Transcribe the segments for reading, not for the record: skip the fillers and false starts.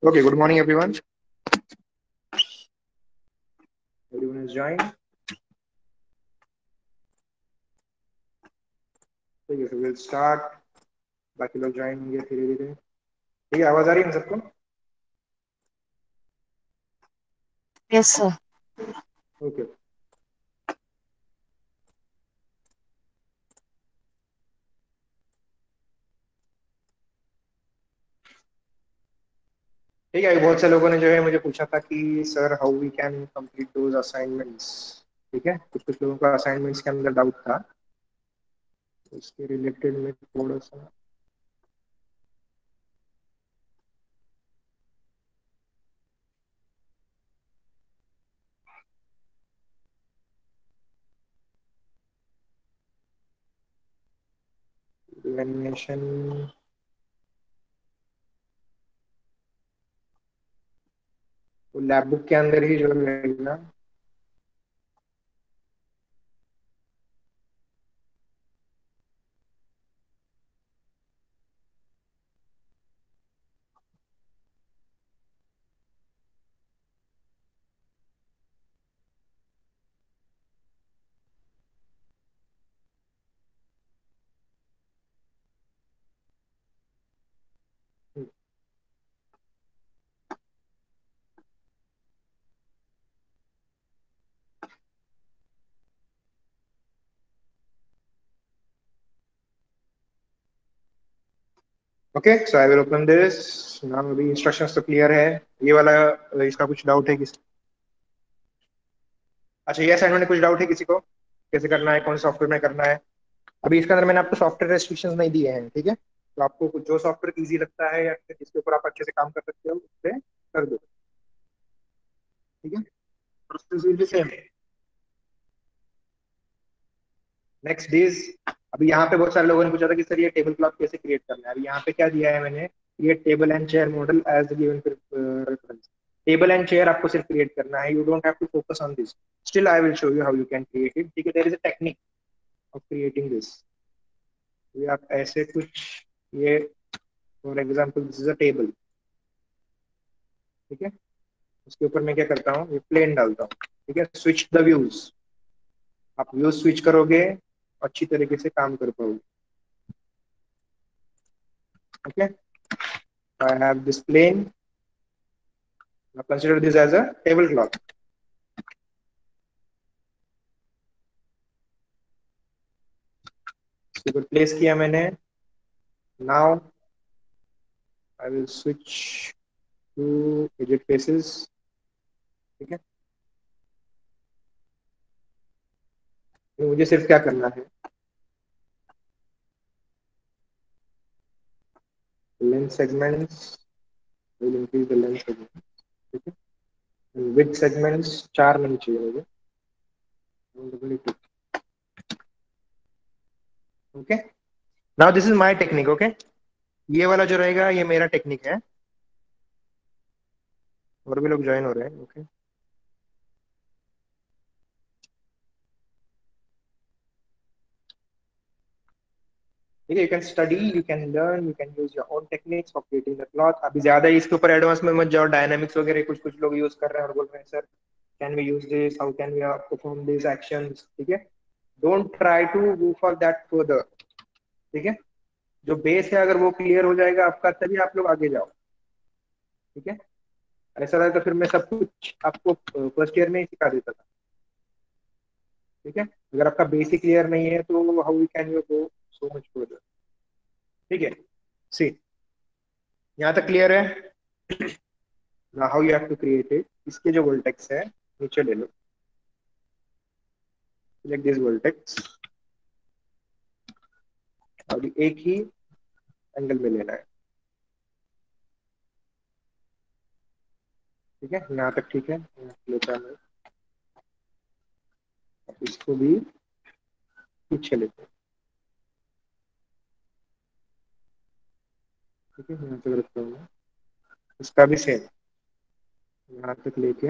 Okay, good morning, everyone. Everyone is joined. ठीक है, so we'll start. बाकी लोग ज्वाइन होंगे धीरे धीरे. ठीक है, आवाज आ रही है हम सबको? Yes, sir. ओके. ठीक है, बहुत से लोगों ने जो है मुझे पूछा था कि sir how we can complete those assignments. ठीक है, कुछ कुछ लोगों का असाइनमेंट्स के अंदर डाउट था, उसके रिलेटेड में थोड़ा सा एनिमेशन. तो लैब बुक के अंदर ही जो रहेगा. Okay, so I will open this now. अभी इंस्ट्रक्शंस तो क्लियर है. ये वाला इसका कुछ डाउट है किसी? अच्छा, ये असाइनमेंट में कुछ डाउट है किसी को? कैसे करना है, कौन सॉफ्टवेयर में करना है? अभी इसके अंदर मैंने आपको सॉफ्टवेयर रेस्ट्रिक्शंस नहीं दिए हैं. ठीक है, तो आपको जो सॉफ्टवेयर इजी लगता है या फिर जिसके ऊपर आप अच्छे से काम कर सकते हो, उस पर कर दो. ठीक है, process will be same. Next is, अभी यहाँ पे बहुत सारे लोगों ने पूछा था कि सर ये टेबल क्लॉथ कैसे क्रिएट करना है. अभी यहाँ पे क्या दिया है मैंने, create table and chair model as given reference. Table and chair आपको सिर्फ क्रिएट करना है, you don't have to focus on this. Still I will show you how you can create it. ठीक है, there is a technique of creating this. ये आप ऐसे कुछ, ये for example this is a table. ठीक है, उसके ऊपर मैं क्या करता हूँ, ये प्लेन डालता हूँ. ठीक है, स्विच द व्यूज. आप व्यूज स्विच करोगे, अच्छी तरीके से काम कर पाओगे. Okay, I have this plane. Consider this as a table cloth. इसके ऊपर प्लेस किया मैंने. Now I will switch to edit faces. ठीक है, तो मुझे सिर्फ क्या करना है, length segments. Will increase the length segment. ठीक है, विड्थ सेगमेंट्स 4 नहीं चाहिए मुझे. Okay, now this is my technique. Okay, ये वाला जो रहेगा ये मेरा टेक्निक है. और भी लोग ज्वाइन हो रहे हैं. ओके, ठीक है, you can study, you can learn, you can use your own techniques for creating the cloth. अभी ज्यादा इसके ऊपर एडवांस में मत जाओ. डायनामिक्स वगैरह कुछ कुछ लोग यूज कर रहे हैं और बोल रहे हैं sir can we use this, how can we perform this actions. ठीक है, don't try to go for that further. ठीक है, जो बेस है अगर वो क्लियर हो जाएगा आपका, तभी आप लोग आगे जाओ. ठीक है, ऐसा रहा तो फिर मैं सब कुछ आपको फर्स्ट ईयर में ही सिखा देता था. ठीक है, अगर आपका बेसिक क्लियर नहीं है तो how we can you go so much further. ठीक है, सी, यहाँ तक क्लियर है. now how you have to create it. इसके जो वर्टेक्स है नीचे ले लो. select this vertex और एक ही एंगल में लेना है. ठीक है, यहाँ तक ठीक है. लेता मैं इसको भी पीछे लेते हैं. ठीक है, यहाँ तक रखता हूँ मैं. इसका भी सेम, यहाँ तक लेके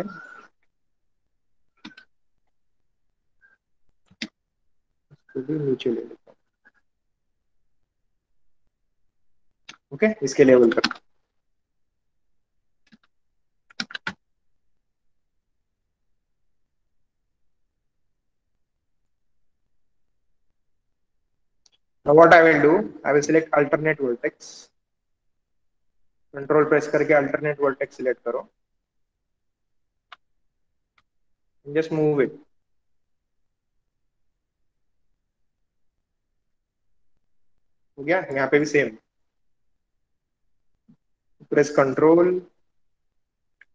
इसको भी नीचे ले लेता हूँ. ओके, इसके लेवल तक. Now what I will do, I will select alternate vertex. Control press करके अल्टरनेट वर्टेक्स सिलेक्ट करो, जस्ट मूव इट। हो गया, यहाँ पे भी same, press control,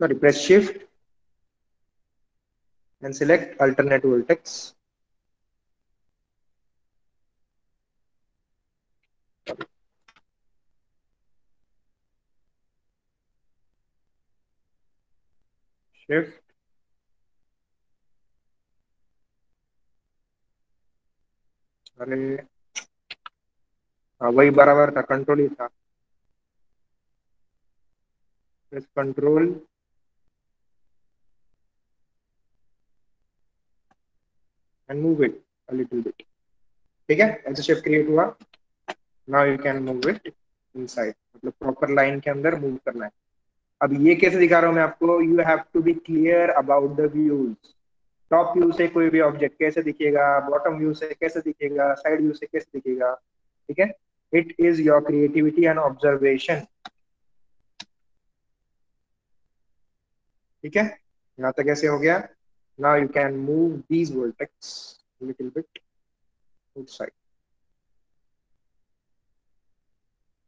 sorry press shift and select alternate vertex. Shift, अरे हाँ वही बराबर था, कंट्रोल ही था, press control and move it a little bit. ठीक है, ऐसे शेप क्रिएट हुआ। Now you can move it inside, मतलब प्रॉपर लाइन के अंदर मूव करना है। अब ये कैसे दिखा रहा हूँ मैं आपको, you have to be clear about the views. Top view से कोई भी ऑब्जेक्ट कैसे दिखेगा, बॉटम व्यू से कैसे दिखेगा, साइड व्यू से कैसे दिखेगा। ठीक है, it is your creativity and observation. ठीक है, यहाँ तक कैसे हो गया। Now you can move these vertex little bit outside,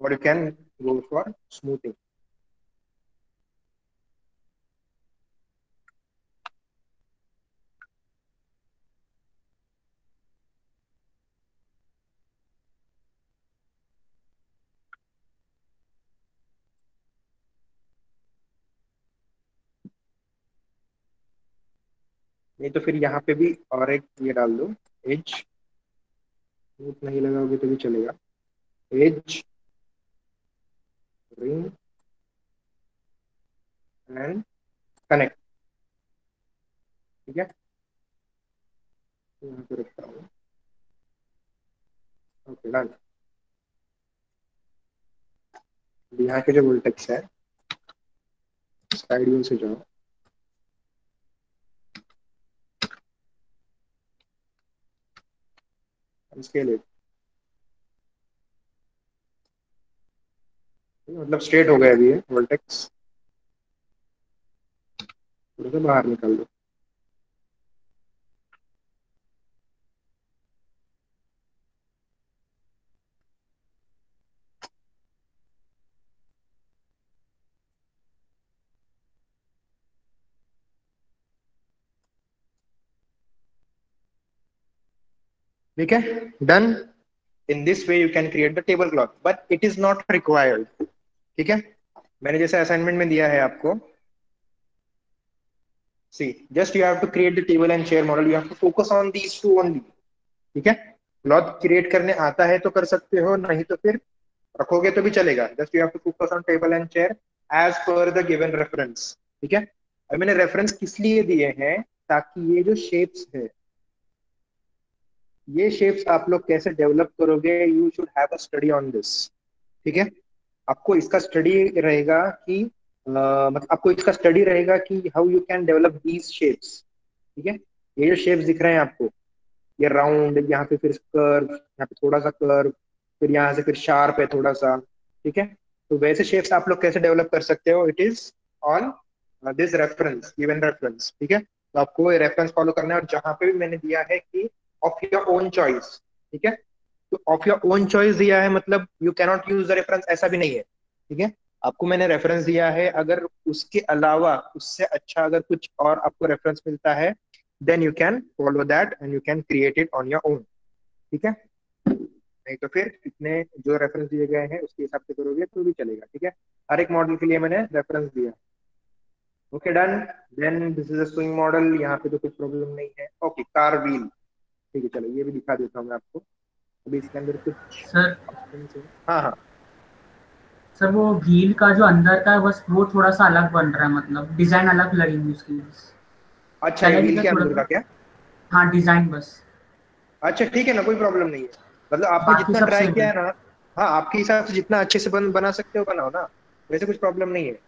or you can go for smoothing. नहीं तो फिर यहाँ पे भी और एक ये डाल दो, एज। स्मूथ नहीं लगाओगे तो भी चलेगा, एज, रिंग एंड कनेक्ट। ठीक है, यहाँ पे रखता हूँ। Okay done. यहाँ के जो वर्टेक्स है, साइड व्यू से जाओ, इसके लिए मतलब स्ट्रेट हो गया अभी ये वर्टेक्स, थोड़ा सा बाहर निकाल दो। ठीक है, done. In this way you can create the table cloth, but it is not required. ठीक है, मैंने जैसे असाइनमेंट में दिया है आपको, see just you have to create the table and chair model, you have to focus on these two only. ठीक है, क्लॉथ क्रिएट करने आता है तो कर सकते हो, नहीं तो फिर रखोगे तो भी चलेगा। Just you have to focus on table and chair as per the given reference. ठीक है, अब मैंने रेफरेंस किस लिए दिए हैं, ताकि ये जो शेप्स है, ये शेप्स आप लोग कैसे डेवलप करोगे, you should have a study on this. ठीक है, आपको इसका स्टडी रहेगा कि मतलब आपको इसका स्टडी रहेगा कि how you can develop these shapes. ठीक है, ये जो शेप्स दिख रहे हैं आपको, ये राउंड, यहाँ पे फिर कर्व, यहाँ पे थोड़ा सा कर्व, फिर यहाँ से फिर शार्प है थोड़ा सा। ठीक है, तो वैसे शेप्स आप लोग कैसे डेवलप कर सकते हो, it is on this reference, given reference. ठीक है, तो आपको ये रेफरेंस फॉलो करना है, और जहां पे भी मैंने दिया है कि ऑफ योर ओन चॉइस। ठीक है, तो ऑफ योर ओन चॉइस दिया है मतलब you cannot use the reference, ऐसा भी नहीं है। ठीक है, आपको मैंने रेफरेंस दिया है, अगर उसके अलावा उससे अच्छा अगर कुछ और आपको रेफरेंस मिलता है, then you can follow that and you can create it on your own. ठीक है, नहीं तो फिर इतने जो रेफरेंस दिए गए हैं उसके हिसाब से करोगे तो भी चलेगा। ठीक है, हर एक मॉडल के लिए मैंने रेफरेंस दिया। Okay done. Then this is a swing model, यहाँ पे तो कुछ प्रॉब्लम नहीं है। Okay, car wheel. ठीक है, चलो ये भी दिखा देता हूँ मैं आपको। अभी इसके अंदर कुछ सर ऑप्शन है। हाँ हाँ, सर वो व्हील का जो अंदर का है बस वो थोड़ा सा अलग बन रहा है, मतलब डिजाइन अलग लगेगी उसकी बस। अच्छा ये चलेगी व्हील क्या के थोड़ा अंदर का सा? क्या। हाँ, डिजाइन बस। अच्छा ठीक है ना, कोई प्रॉब्लम नहीं है, मतलब आपने बाकी जितना सब ट्राई सेम किया है। है ना, हाँ आपके हिसाब से जितना अच्छे से बना सकते हो बनाओ ना, वैसे कुछ प्रॉब्लम नहीं है।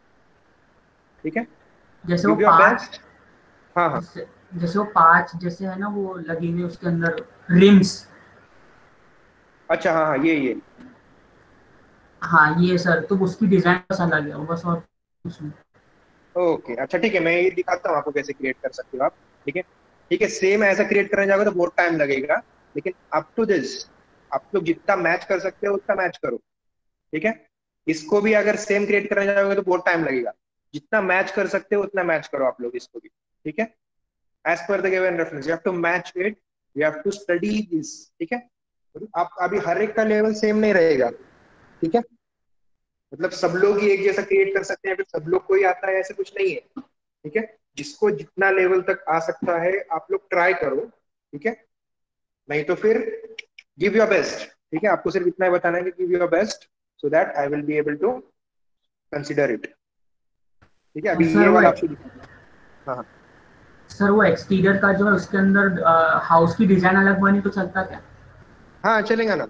ठीक है, जैसे वो गिव योर पाँच, बेस्ट। हाँ हाँ, जैसे वो पाँच जैसे है ना वो लगी हुई उसके अंदर रिम्स। अच्छा हाँ हाँ, ये। हाँ ये सर, तो उसकी डिजाइन बस अलग है वो, बस और कुछ नहीं। ओके अच्छा ठीक है, मैं ये दिखाता हूँ आपको कैसे क्रिएट कर सकते हो आप। ठीक है, ठीक है, सेम ऐसा क्रिएट करने जाओगे तो बहुत टाइम लगेगा, लेकिन अप टू दिस आप लोग जितना मैच कर सकते हो उतना मैच करो। ठीक है, इसको भी अगर सेम क्रिएट करने जाओगे तो बहुत टाइम लगेगा, जितना मैच कर सकते हो उतना मैच करो आप लोग इसको भी। ठीक है, as per the given reference you have to match it, you have to study this. ठीक है, आप अभी हर एक का लेवल सेम नहीं रहेगा। ठीक है, मतलब सब लोग ही एक जैसा क्रिएट कर सकते हैं, फिर सब लोग को ही आता है ऐसा कुछ नहीं है। ठीक है, जिसको जितना लेवल तक आ सकता है आप लोग ट्राई करो। ठीक है, नहीं तो फिर गिव योर बेस्ट। ठीक है, आपको सिर्फ इतना ही बताना है कि give your best, so that I will be able to consider it. ठीक है, अभी सर ये वो वाला आपको दिखाना है। हाँ हाँ। सर वो एक्सटीरियर का जो है उसके अंदर हाउस की डिजाइन अलग बनी तो चलता क्या? हाँ चलेगा ना,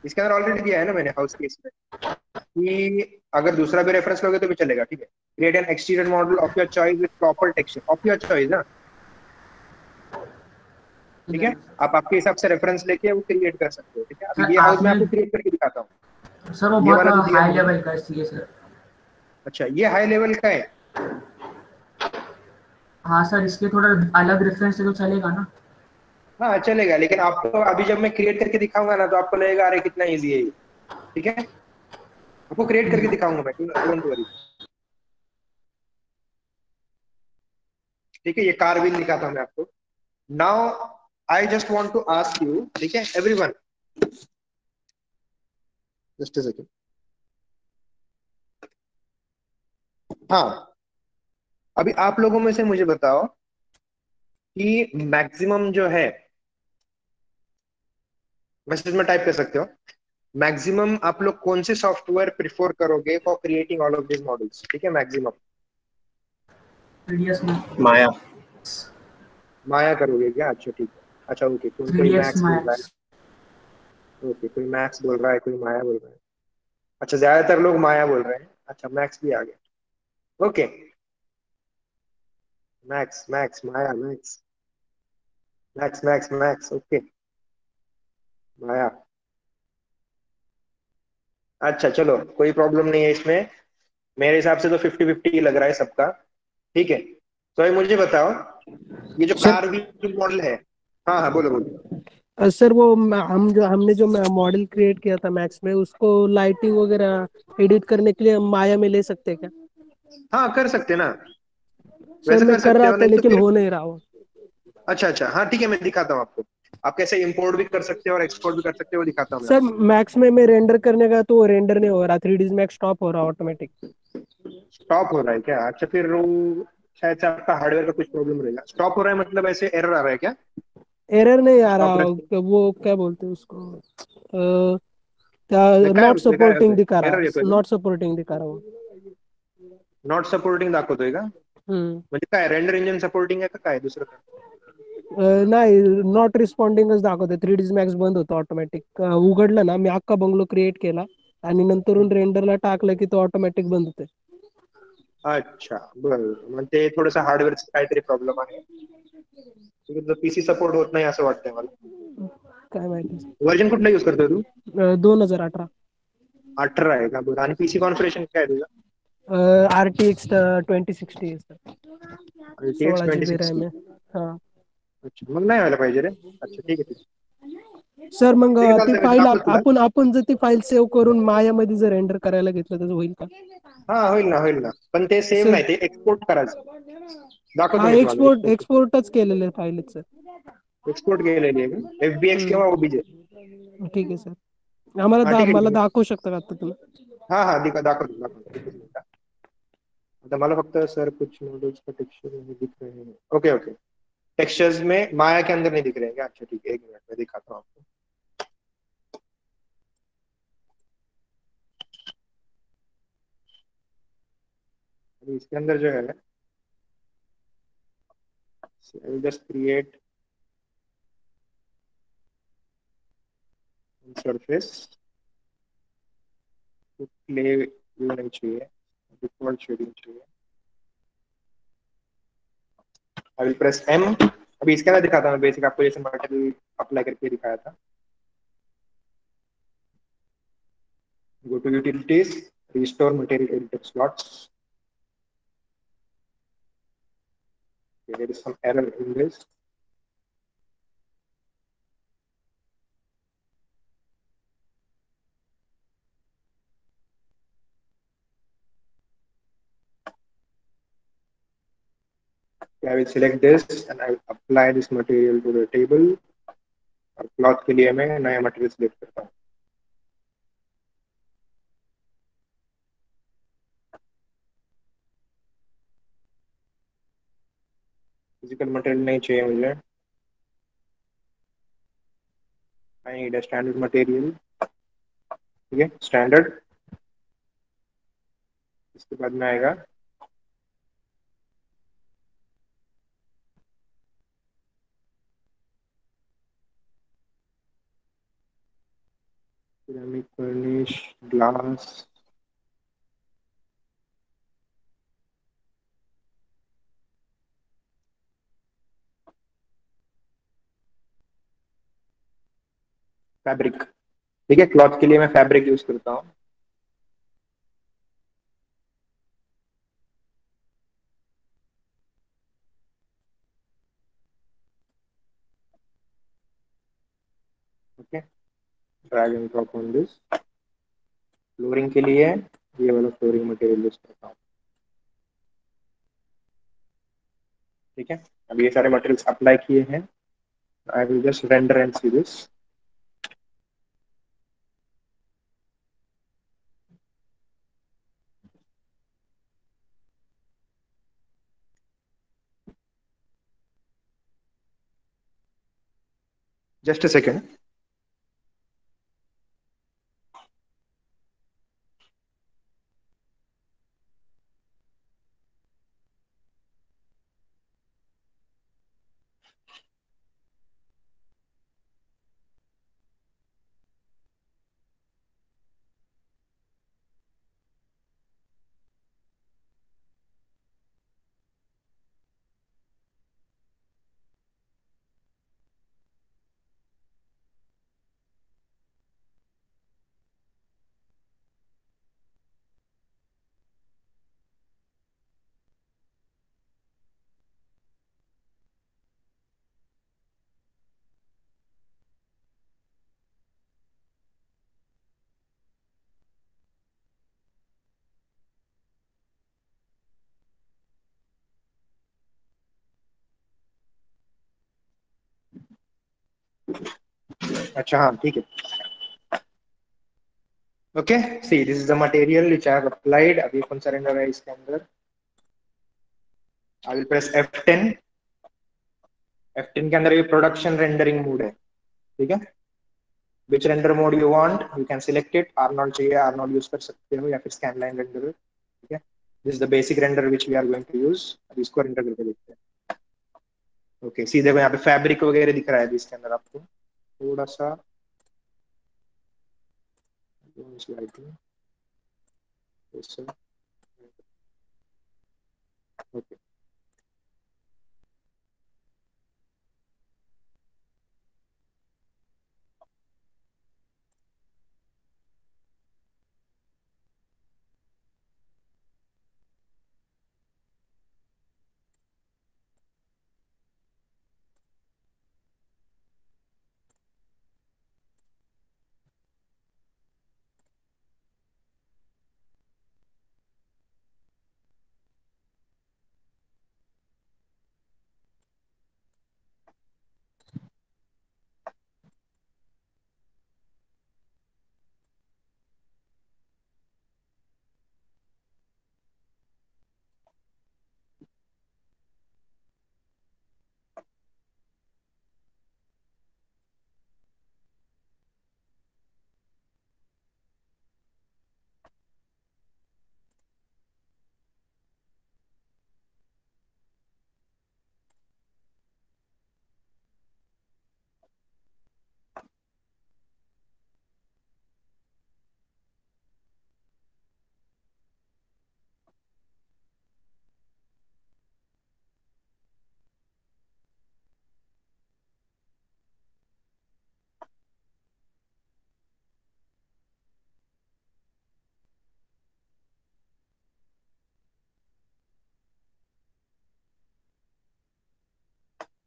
इसके अंदर ऑलरेडी दिया है ना मैंने हाउस केस में, कि अगर दूसरा भी रेफरेंस लोगे तो भी चलेगा। ठीक है, create an exterior model of your choice with proper texture of your choice ना। ठीक ठीक है है, आप आपके हिसाब से रेफरेंस लेके वो क्रिएट कर सकते हो। ठीक है, अभी सर ये हाउस मैं आपने। आपको क्रिएट करके दिखाता हूँ। सर वो ये बहुत वाला जो दिया हाई है मैंने, लेवल का चाहिए सर। अच्छा ये हाई लेवल का है। हाँ सर, इसके थोड़ा अलग रेफरेंस से तो चलेगा ना? हाँ चलेगा, लेकिन आपको अभी जब मैं क्रिएट करके दिखाऊंगा ना तो आपको लगेगा अरे कितना ईजी है ये। ठीक है, आपको क्रिएट करके दिखाऊंगा मैं, डोंट वरी। ठीक है, ये कार व्हील दिखाता हूँ मैं आपको। Now I just want to ask you, ठीक है एवरीवन, जस्ट अ सेकंड। हाँ, अभी आप लोगों में से मुझे बताओ कि मैक्सिमम जो है, मैसेज में टाइप कर सकते हो, मैक्सिमम आप लोग कौन से सॉफ्टवेयर प्रिफर करोगे for creating all of this models. ठीक है, मैक्सिमम थ्री में माया। माया करोगे क्या? अच्छा ठीक है, अच्छा ओके, कोई थ्री कोई डी एक्स मैक्स बोल रहा मैक्स। है। ओके, कोई मैक्स बोल रहा है, कोई माया बोल रहा है। अच्छा, ज्यादातर लोग माया बोल रहे हैं, अच्छा मैक्स भी आ गया। Okay, Max Max Maya Max, Max Max Max okay, Maya. अच्छा चलो, कोई प्रॉब्लम नहीं है इसमें, मेरे हिसाब से तो 50-50 लग रहा है सबका। ठीक है, तो ये मुझे बताओ, ये जो सर कार व्हील मॉडल है, हाँ हाँ बोलो बोलो। सर वो हमने जो मॉडल क्रिएट किया था मैक्स में, उसको लाइटिंग वगैरह एडिट करने के लिए हम माया में ले सकते हैं क्या? हाँ कर सकते हैं ना, सर वैसे मैं कर कर सकते रहा हो, था नहीं तो लेकिन फिर, हो नहीं रहा वो। अच्छा अच्छा हाँ ठीक है, मैं दिखाता हूँ आपको, आप कैसे इंपोर्ट भी कर सकते हो और एक्सपोर्ट भी कर सकते हो, वो दिखाता हूँ मैं सर आपको। मैक्स में मैं रेंडर करने का तो वो रेंडर नहीं हो रहा, 3D मैक्स स्टॉप हो रहा ऑटोमेटिक। स्टॉप हो रहा है क्या? अच्छा फिर वो शायद से आपका हार्डवेयर का कुछ प्रॉब्लम रहेगा, स्टॉप हो रहा है मतलब ऐसे एरर आ रहा है क्या? एरर नहीं आ स्टॉप रख, रहा, वो क्या बोलते हैं उसको, काय नॉट होतंय, काय सपोर्टिंग होतंय, दिखा एरर रहा, येतोय का? नॉट सपोर्टिंग दिखा रहा वो। नॉट सपोर्टिंग दाखवतोय का? हम्म म्हणजे काय रेंडर इंजिन सपोर्टिंग आहे का काय दुसरं काय? नाही, नॉट रिस्पॉन्डिंगच दाखवते, 3D मॅक्स बंद होतो ऑटोमॅटिक. उघडलं ना, मी अख्खा बंगलो क्रिएट केला आणि नंतरून रेंडरला टाकलं की तो ऑटोमॅटिक बंद होते. अच्छा बरं, मग ते थोडंसं हार्डवेअरचं काहीतरी प्रॉब्लेम आहे. पीसी सपोर्ट होत नाही असं वाटतंय मला. काय माहिती. व्हर्जन कुठला यूज करतोय तू? 2018. 18 आहे का? बरं, आणि पीसी कॉन्फिगरेशन काय आहे तुझं? RTX 2060 RTX 16 GB 2060. रॅम आहे. हा अच्छा, मग नाही व्हायला पाहिजे रे. अच्छा ठीक आहे ठीक सर, मग आहे. ठीक आहे ती चालतंय, मी फाईल दाखवतो तुला. आपण जर ती फाईल सेव्ह करून मायामध्ये जर रेंडर करायला घेतलं तर होईल का? हा होईल ना, होईल ना, पण ते सेम सर नाही, ते एक्सपोर्ट करायचं. दाखवतो हा, मी तुम्हाला एक्सपोर्ट एक्सपोर्ट. एक्सपोर्टच केलेलं आहे फाईलच. एक्सपोर्ट केलेली आहे का? FBX किंवा OBJ? ठीक आहे सर, हा ठीक आहे ठीक मला आहे. दाखवू शकता का आता तुम्ही? हाँ हाँ दाखवतो दाखवतो, एकच मिनिट हा. आता मला फक्त सर कुछ मॉडल्स का टेक्सचर नहीं दिख रहे हैं, ओके ओके, टेक्सचर्स में माया के अंदर नहीं दिख रहे हैं क्या? अच्छा ठीक है, एक मिनट में दिखाता हूँ आपको। अभी इसके अंदर जो है, just create surface, play view नहीं चाहिए, डिफॉल्ट शेडिंग चाहिए। I will press M। अभी इसके अंदर दिखाता हूँ बेसिक, आपको जैसे मटेरियल अप्लाई करके दिखाया था। Go to utilities, restore material editor slots. Okay, there is some error in this. Okay, I will select this and I will apply this material to the table. और cloth के लिए मैं नया material select करता हूँ. Physical material नहीं चाहिए मुझे. I need a standard material. ठीक है, स्टैंडर्ड. इसके बाद में आएगा सिरेमिक फर्निश ग्लास. फैब्रिक. ठीक है, क्लॉथ के लिए मैं फैब्रिक यूज करता हूँ. Okay, drag and drop on this. Flooring के लिए ये वाला फ्लोरिंग मटेरियल यूज करता हूँ. ठीक है, अब ये सारे मटेरियल्स अप्लाई किए हैं. I will just render and see this. Just a second. अच्छा, हाँ ठीक है. Okay, see this is the material which I have applied. अभी कौन सा रेंडर है इसके अंदर. I will press F10. F10 के अंदर ये प्रोडक्शन रेंडरिंग मोड है. ठीक है, which render mode you want you can select it. R0 चाहिए R0 यूज कर सकते हो या फिर स्कैन लाइन रेंडर. ठीक है, this is the basic render which we are going to use. अब इसको रेंडर करके देखते हैं. ओके, सी देखो यहाँ पे फैब्रिक वगैरह दिख रहा है अभी इसके अंदर आपको. थोड़ा सा ओके.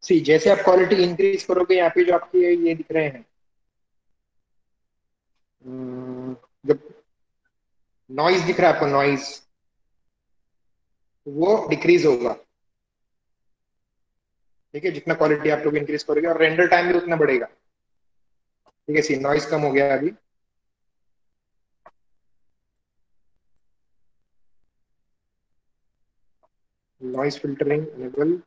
सी जैसे आप क्वालिटी इंक्रीज करोगे, यहाँ पे जो आपके ये दिख रहे हैं, जब नॉइज दिख रहा है आपको, नॉइज वो डिक्रीज होगा। ठीक है, जितना क्वालिटी आप लोग इंक्रीज करोगे, और रेंडर टाइम भी उतना बढ़ेगा। ठीक है, सी नॉइज कम हो गया अभी। Noise filtering enable.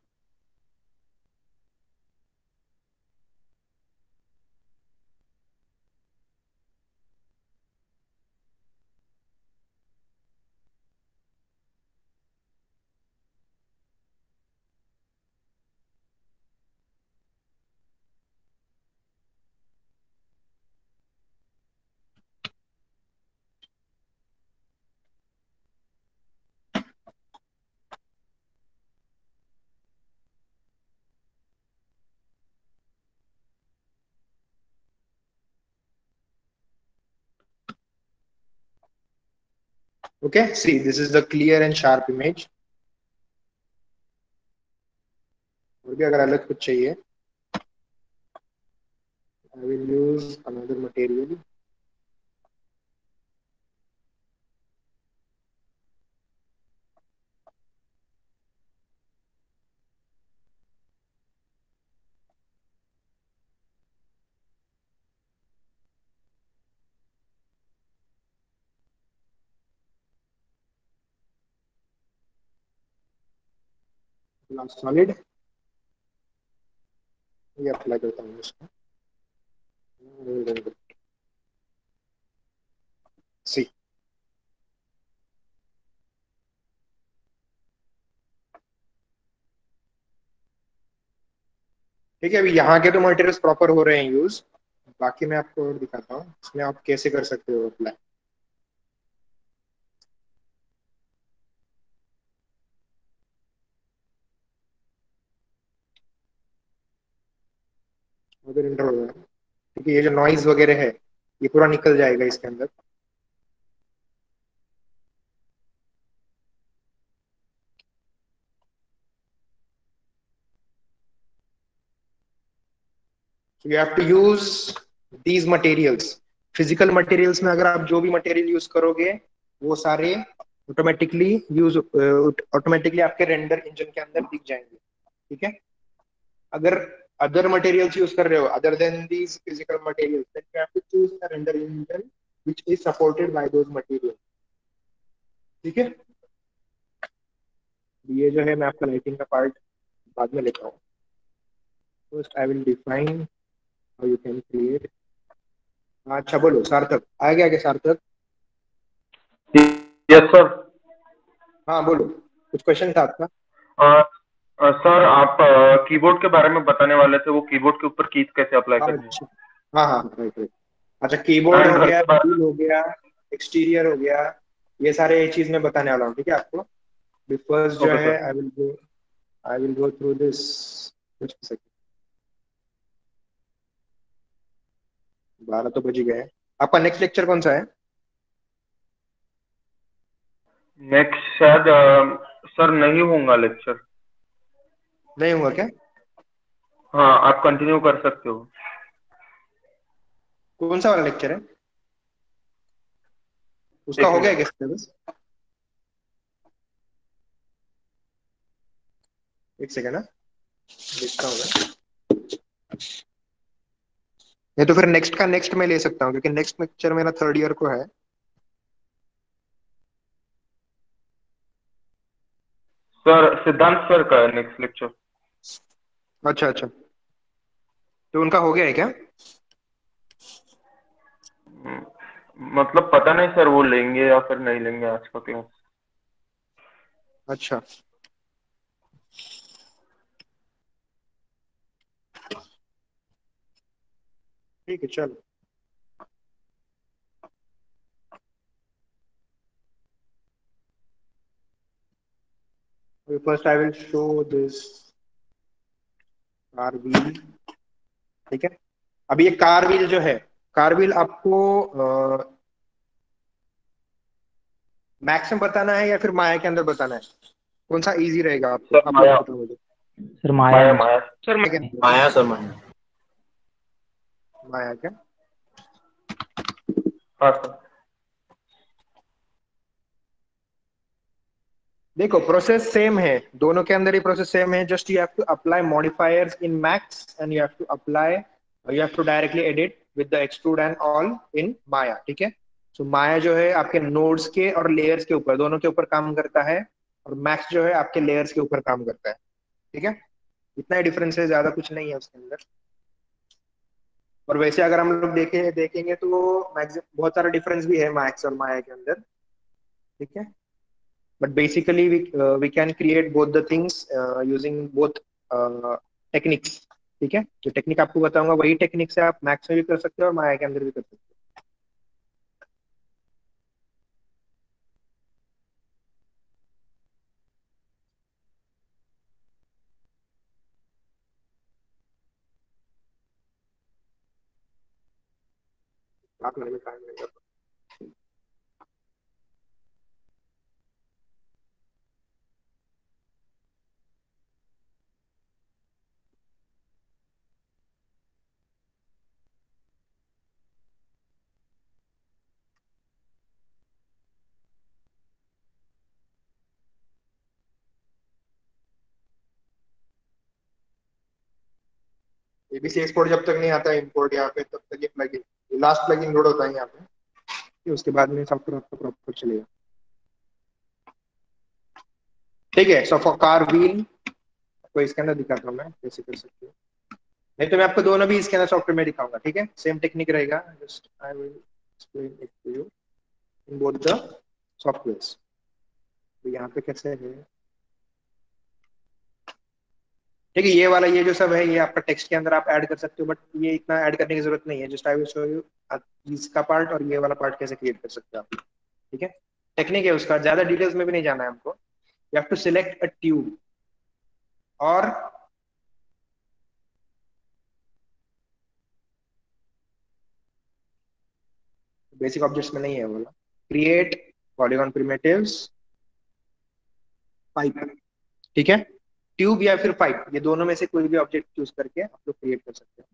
Okay, see this is the clear and sharp image. और भी अगर अलग कुछ चाहिए, I will use another material. Solid, ये अप्लाई करता हूँ इसको। सी ठीक है, अभी यहाँ के तो मटेरियल्स प्रॉपर हो रहे हैं यूज। बाकी मैं आपको और दिखाता हूँ इसमें आप कैसे कर सकते हो अप्लाई। उधर इंटर हो गया। ठीक है, ये जो नॉइज वगैरह है, ये पूरा निकल जाएगा इसके अंदर। You have to use these materials. Physical materials में अगर आप जो भी मटेरियल यूज करोगे, वो सारे ऑटोमेटिकली आपके रेंडर इंजन के अंदर दिख जाएंगे। ठीक है, अगर अदर मटेरियल्स यूज कर रहे हो other than these physical materials, then you have to choose the render engine which is supported by those material. ठीक है, ये जो है मैं आपका लाइटिंग का पार्ट बाद में लेता हूँ। First I will define how you can create. अच्छा बोलो सार्थक, आ गया क्या सार्थक? Yes sir. हाँ बोलो, कुछ क्वेश्चन था आपका? सर आप कीबोर्ड के बारे में बताने वाले थे, वो कीबोर्ड के ऊपर कीज कैसे अप्लाई करनी है? अच्छा, हाँ हाँ राइट राइट। अच्छा, कीबोर्ड एंड हो घर गया, के बारे टूल हो गया, एक्सटीरियर हो गया, ये सारे चीज मैं बताने वाला हूँ। ठीक है आपको। फर्स्ट में। जो ओके है sir. I will go through this. Just second, 12 तो बज ही गए हैं। आपका नेक्स्ट लेक्चर कौन सा है? नेक्स्ट शायद सर नहीं होगा लेक्चर। नहीं हुआ क्या? हाँ, आप कंटिन्यू कर सकते हो। कौन सा वाला लेक्चर है? उसका एक हो गया मिनट। क्या सिलेबस? एक सेकंड ना, देखता हूँ मैं। नहीं तो फिर नेक्स्ट का नेक्स्ट में ले सकता हूँ, क्योंकि नेक्स्ट लेक्चर मेरा थर्ड ईयर को है। सर सिद्धांत सर का है नेक्स्ट लेक्चर। अच्छा अच्छा, तो उनका हो गया है क्या? मतलब पता नहीं सर, वो लेंगे या फिर नहीं लेंगे आज का क्लास। अच्छा, ठीक है चलो। First I will show this car wheel. ठीक है, अभी ये कार व्हील जो है, कार व्हील आपको मैक्स में बताना है या फिर माया के अंदर बताना है? कौन सा इजी रहेगा आपको? सर आप लोग माया। बताओ मुझे। सर माया माया है। माया सर मैं क्या, माया सर माया। माया क्या? हाँ सर। देखो प्रोसेस सेम है, दोनों के अंदर ही प्रोसेस सेम है, just you have to apply modifiers in Max and you have to apply, you have to directly edit with the extrude and all in Maya, ठीक है। सो माया जो है आपके नोड्स के और लेयर्स के ऊपर, दोनों के ऊपर काम करता है, और मैक्स जो है आपके लेयर्स के ऊपर काम करता है, ठीक है। इतना ही डिफरेंस है, ज्यादा कुछ नहीं है उसके अंदर। और वैसे अगर हम लोग देखेंगे तो मैक्स बहुत सारा डिफरेंस भी है मैक्स और माया के अंदर, ठीक है। but basically we can create both the things using both techniques, ठीक है। जो टेक्निक आपको बताऊंगा वही टेक्निक से आप मैक्स में भी कर सकते हो और माया के अंदर भी कर सकते हो। आप मेरे में काम नहीं कर एबीसी एक्सपोर्ट जब तक नहीं आता इंपोर्ट यहाँ पे, तब तक ये प्लगइन लास्ट प्लगइन लोड होता है यहाँ पे, फिर उसके बाद में सॉफ्टवेयर आपका प्रॉपर चलेगा, ठीक है। सो फॉर कार व्हील आपको इसके अंदर दिखाता हूँ मैं कैसे कर सकते हो, नहीं तो मैं आपको दोनों भी इसके अंदर सॉफ्टवेयर में दिखाऊंगा, ठीक है। सेम टेक्निक रहेगा, just I will explain it to you in both the softwares. तो यहाँ पे कैसे है, ठीक है। ये वाला ये जो सब है ये आपका टेक्स्ट के अंदर आप ऐड कर सकते हो, बट ये इतना ऐड करने की जरूरत नहीं है, just I will show you इसका पार्ट और ये वाला पार्ट कैसे क्रिएट कर सकते हो आप, ठीक है। टेक्निक है उसका, ज्यादा डिटेल्स में भी नहीं जाना है हमको। You have to select a tube, और बेसिक ऑब्जेक्ट्स में नहीं है बोला, क्रिएट पॉलीगॉन प्रिमिटिव्स पाइप, ठीक है। ट्यूब या फिर पाइप, ये दोनों में से कोई भी ऑब्जेक्ट चूज करके आप लोग क्रिएट कर सकते हैं,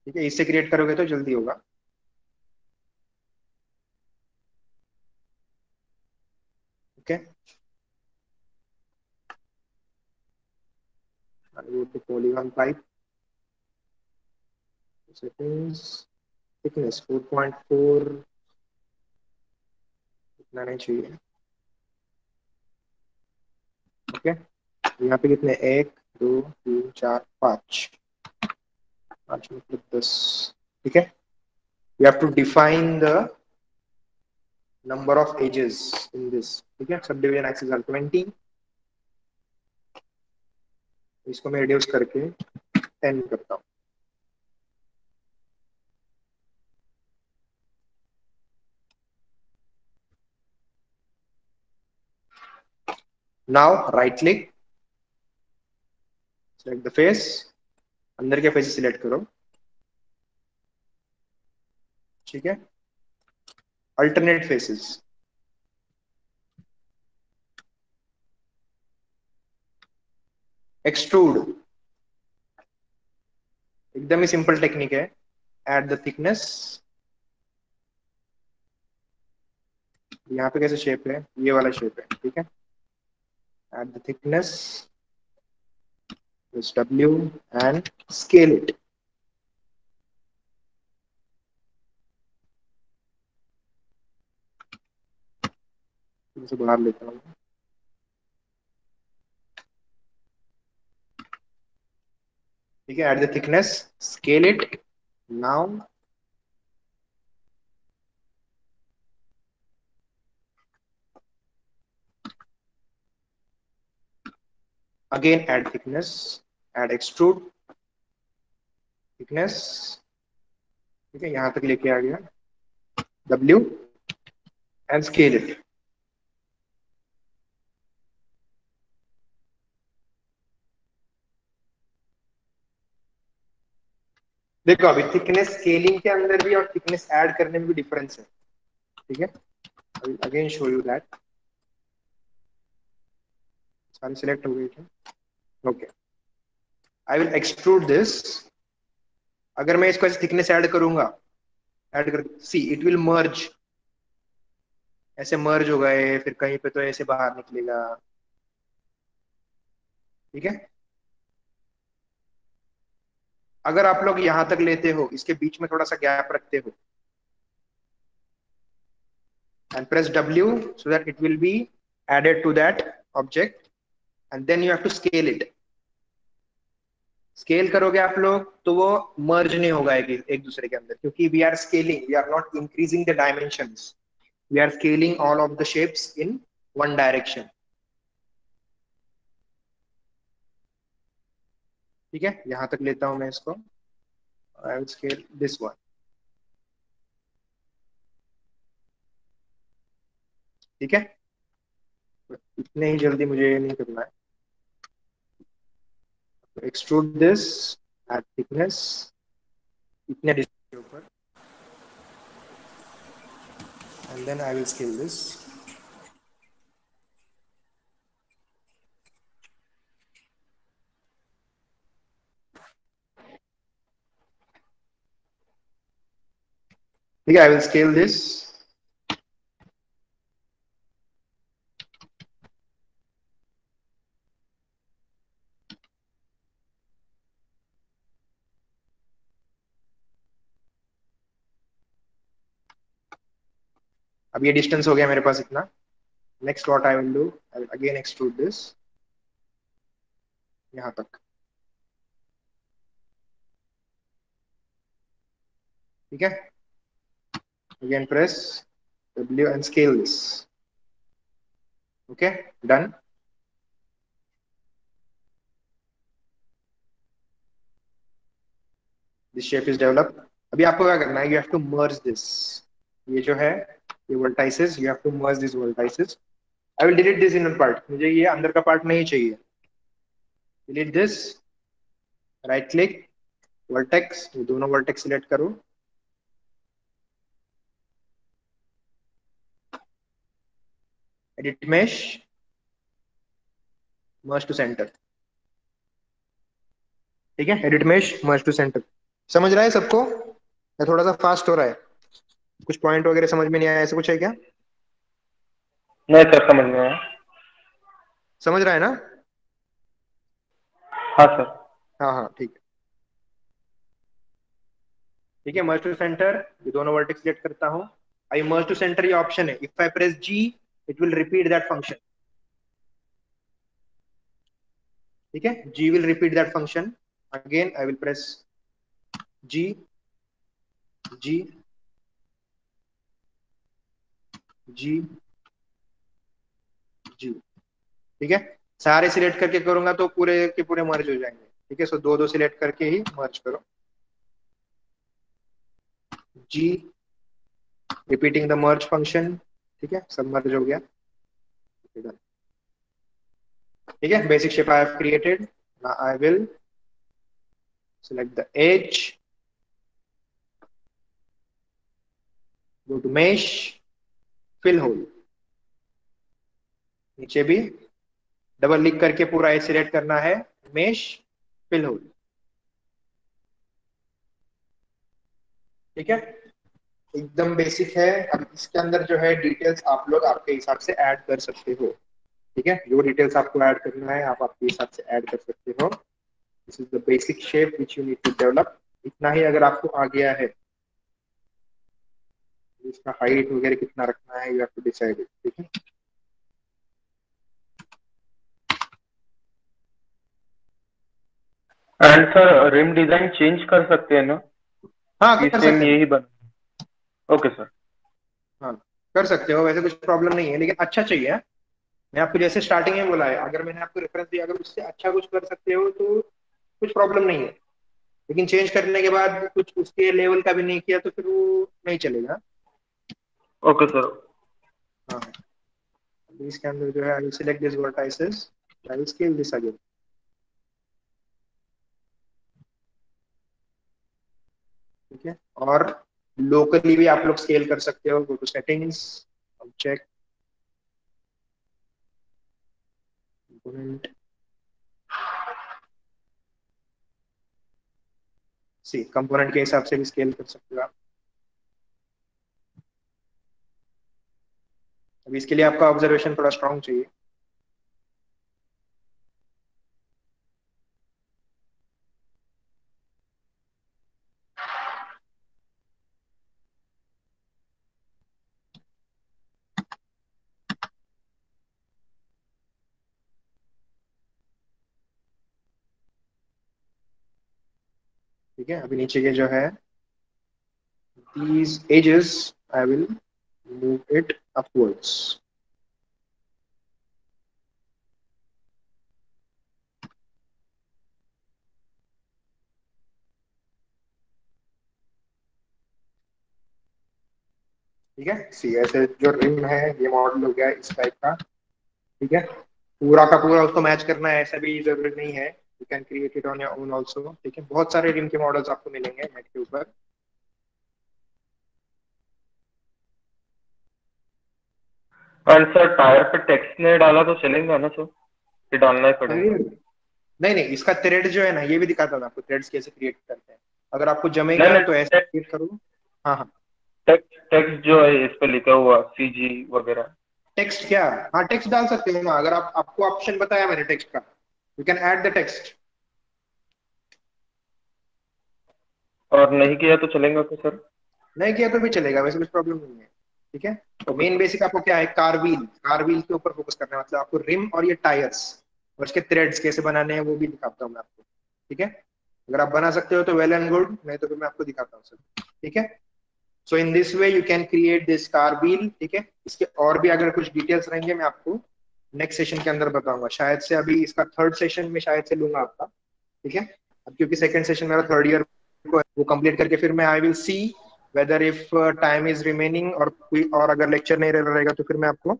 ठीक है। इससे क्रिएट करोगे तो जल्दी होगा, okay. go to polygon pipe settings, thickness 4.4, इतना नहीं चाहिए, ओके। यहाँ पे कितने, 1 2 3 4 5, 5 मतलब 10, ठीक है। You have to define the number of edges in this, ठीक है। सब डिवीजन एक्सिस आर 20, इसको मैं रिड्यूस करके 10 करता हूँ। Now right click, select the face, अंदर के फेस सिलेक्ट करो, ठीक है। अल्टरनेट फेसेस, एक्सट्रूड, एकदम ही सिंपल टेक्निक है। ऐड द थिकनेस, यहाँ पे कैसे शेप है, ये वाला शेप है, ठीक है। Add the thickness, press W and scale it, इसे बाहर लेता हूँ, ठीक है। Add the thickness, scale it, now again add thickness, add extrude thickness, ठीक है। यहाँ तक लेके आ गया, W and scale it, देखो अभी थिकनेस स्केलिंग के अंदर भी और थिकनेस ऐड करने में भी डिफरेंस है, ठीक है। अगेन शो यू दैट, सारे सिलेक्ट हो गए थे। Okay, I will extrude this. अगर मैं इसको ऐसे थिकनेस ऐड करूंगा, ऐड कर, सी इट विल मर्ज, ऐसे मर्ज होगा ये, फिर कहीं पे तो ऐसे बाहर निकलेगा। ठीक है, अगर आप लोग यहां तक लेते हो, इसके बीच में थोड़ा सा गैप रखते हो, and press W so that it will be added to that object, and then you have to scale it. Scale करोगे आप लोग तो वो मर्ज नहीं होगा एक दूसरे के अंदर, क्योंकि we are scaling, we are not increasing the dimensions, we are scaling all of the shapes in one direction. ठीक है, यहां तक लेता हूं मैं इसको, I will scale this one. ठीक है, इतने ही जल्दी मुझे ये नहीं करना है। एक्सट्रूड दिस एट थिकनेस, इतने डिस्टेंस के ऊपर, and then I will scale this. ठीक है, आई विल स्केल दिस। अब ये डिस्टेंस हो गया मेरे पास इतना। Next what I will do, I will again extrude this यहां तक। ठीक है, again press W and scale this. Okay, done. This shape is developed. अभी आपको क्या करना है, you have to merge this. ये जो है, ये vertices, you have to merge these vertices. I will delete this inner part. मुझे ये अंदर का part नहीं चाहिए। Delete this. Right click, vertex, ये दोनों vertex select करो। Edit mesh, merge to center. ठीक है, edit mesh, merge to center. समझ रहा है सबको, या थोड़ा सा फास्ट हो रहा है? कुछ पॉइंट वगैरह समझ में नहीं आया, ऐसा कुछ है क्या? नहीं सर, समझ में आया। समझ रहा है ना? हाँ सर। हाँ हाँ, ठीक है। ठीक है, मर्ज टू सेंटर, ये दोनों वर्टेक्स सिलेक्ट करता हूँ। आई मर्ज टू सेंटर, ये ऑप्शन है, if I press G it will repeat that function. ठीक है, G will repeat that function. Again I will press G, G, G, G। ठीक है, सारे सिलेक्ट करके करूंगा तो पूरे के पूरे मर्ज हो जाएंगे। ठीक है, सो दो दो सिलेक्ट करके ही मर्ज करो। G, repeating the merge function. ठीक है, सब मर्ज हो गया। ठीक है, basic shape I have created. Now I will select the edge, go to mesh, fill hole। नीचे भी डबल क्लिक करके पूरा सिलेक्ट करना है, मेश, फिल होल। ठीक है, एकदम बेसिक है। अब इसके अंदर जो है डिटेल्स आप लोग आपके हिसाब से ऐड कर सकते हो। ठीक है, जो डिटेल्स आपको ऐड करना है आप आपके हिसाब से ऐड कर सकते हो। This is the basic shape which you need to develop. इतना ही अगर आपको आ गया है, इसका हाइट वगैरह कितना रखना है, you have to decide it. ठीक है, and sir rim design change कर सकते हैं ना? हाँ ये कर सेम सकते हैं। यही बन। Okay sir. हाँ कर सकते हो, वैसे कुछ प्रॉब्लम नहीं है, लेकिन अच्छा चाहिए। हाँ? मैं आपको जैसे स्टार्टिंग में बोला है, अगर मैंने आपको रेफरेंस दिया, अगर उससे अच्छा कुछ कर सकते हो तो कुछ प्रॉब्लम नहीं है, लेकिन चेंज करने के बाद कुछ उसके लेवल का भी नहीं किया तो फिर वो नहीं चलेगा। Okay sir. हाँ, अभी इसके अंदर जो है I will select this vertices, I will scale this again. ठीक है, और लोकली भी आप लोग स्केल कर सकते हो। Go to settings, check component see, component के हिसाब से भी स्केल कर सकते हो आप। अभी इसके लिए आपका ऑब्जर्वेशन थोड़ा स्ट्रांग चाहिए। ठीक है, अभी नीचे के जो है these edges I will move it upwards। ठीक है, सी ऐसे जो रिम है ये मॉडल हो गया इस टाइप का। ठीक है, पूरा का पूरा उसको मैच करना है ऐसा भी जरूरी नहीं है, you can create it on your own also. ठीक है, बहुत सारे रिम के मॉडल्स आपको मिलेंगे नेट के ऊपर। एंड सर टायर पे टेक्स्ट नहीं डाला तो चलेगा ना सर, ये डालना ही पड़ेगा? नहीं नहीं, इसका थ्रेड जो है ना, ये भी दिखाता हूँ आपको थ्रेड्स कैसे क्रिएट करते हैं। अगर आपको नहीं जमेगा तो ऐसे नहीं, क्रिएट करो। हाँ हाँ, टेक्स्ट टेक्स्ट जो है इस पे लिखा हुआ सीजी वगैरह। टेक्स्ट क्या, हाँ टेक्स्ट डाल सकते हो ना, अगर आप, आपको ऑप्शन बताया मैंने टेक्स्ट का, you can add the text. और नहीं किया तो चलेगा तो सर? नहीं किया तो भी चलेगा, वैसे कुछ प्रॉब्लम नहीं है। ठीक है, तो ओके मेन सर। बेसिक आपको क्या है, कार व्हील, कार व्हील के ऊपर फोकस करना है, मतलब आपको रिम और ये टायर्स और इसके थ्रेड्स कैसे बनाने हैं वो भी दिखाता हूँ मैं आपको। ठीक है, अगर आप बना सकते हो तो वेल एंड गुड, नहीं तो फिर मैं आपको दिखाता हूँ सर। ठीक है, so in this way you can create this car wheel. ठीक है, इसके और भी अगर कुछ डिटेल्स रहेंगे मैं आपको नेक्स्ट सेशन के अंदर बताऊंगा, शायद से अभी इसका थर्ड सेशन में शायद से लूंगा आपका। ठीक है, अब क्योंकि सेकंड सेशन मेरा थर्ड ईयर को है, वो कंप्लीट करके फिर मैं I will see whether if time is remaining, और कोई और अगर लेक्चर नहीं रहेगा तो फिर मैं आपको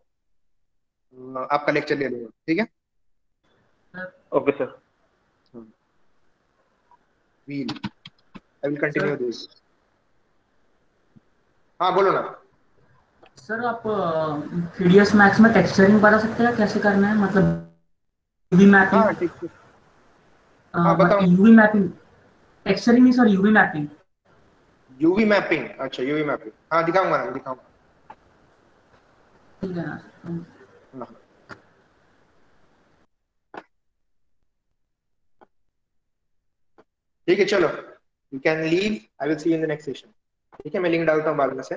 आपका लेक्चर ले लूंगा। ठीक है, okay sir. Wheel I will continue sir this. हाँ बोलो ना। सर आप 3ds मैक्स में टेक्सचरिंग बता सकते हैं कैसे करना है, मतलब यूवी मैपिंग, हाँ ठीक है, हाँ बताओ। मतलब यूवी मैपिंग, टेक्सचरिंग नहीं sir, UV mapping. UV mapping, अच्छा यूवी मैपिंग, हाँ दिखाऊंगा ना, दिखाऊंगा। ठीक है ना? हाँ, ठीक है चलो, you can leave, I will see you in the next session. ठीक है, मैं लिंक डालता हूँ बाद में से।